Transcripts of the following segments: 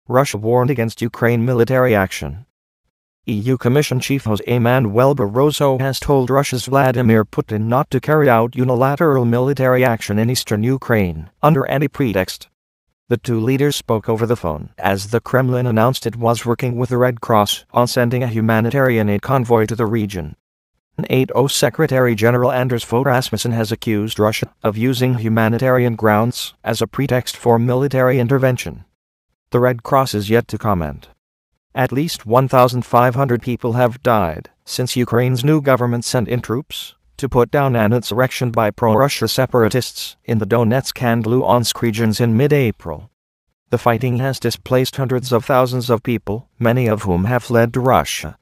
Russia warned against Ukraine military action. EU Commission Chief Jose Manuel Barroso has told Russia's Vladimir Putin not to carry out unilateral military action in eastern Ukraine, under any pretext. The two leaders spoke over the phone as the Kremlin announced it was working with the Red Cross on sending a humanitarian aid convoy to the region. NATO Secretary General Anders Fogh Rasmussen has accused Russia of using humanitarian grounds as a pretext for military intervention. The Red Cross is yet to comment. At least 1,500 people have died since Ukraine's new government sent in troops to put down an insurrection by pro-Russia separatists in the Donetsk and Luhansk regions in mid-April. The fighting has displaced hundreds of thousands of people, many of whom have fled to Russia.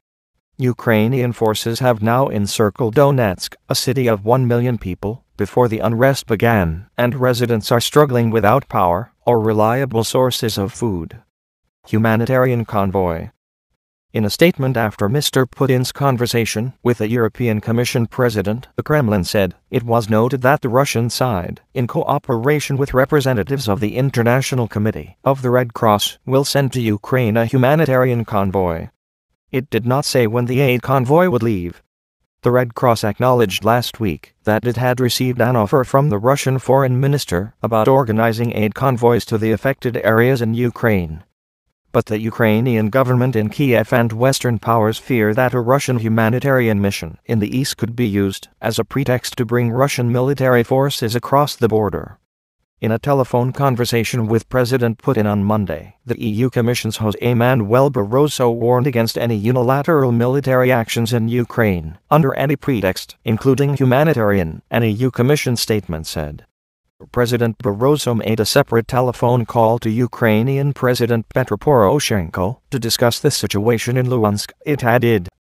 Ukrainian forces have now encircled Donetsk, a city of 1 million people, before the unrest began, and residents are struggling without power or reliable sources of food. Humanitarian convoy. In a statement after Mr. Putin's conversation with the European Commission President, the Kremlin said it was noted that the Russian side, in cooperation with representatives of the International Committee of the Red Cross, will send to Ukraine a humanitarian convoy. It did not say when the aid convoy would leave. The Red Cross acknowledged last week that it had received an offer from the Russian foreign minister about organizing aid convoys to the affected areas in Ukraine. But the Ukrainian government in Kiev and Western powers fear that a Russian humanitarian mission in the east could be used as a pretext to bring Russian military forces across the border. In a telephone conversation with President Putin on Monday, the EU Commission's Jose Manuel Barroso warned against any unilateral military actions in Ukraine, under any pretext, including humanitarian, an EU Commission statement said. President Barroso made a separate telephone call to Ukrainian President Petro Poroshenko to discuss the situation in Luhansk, it added.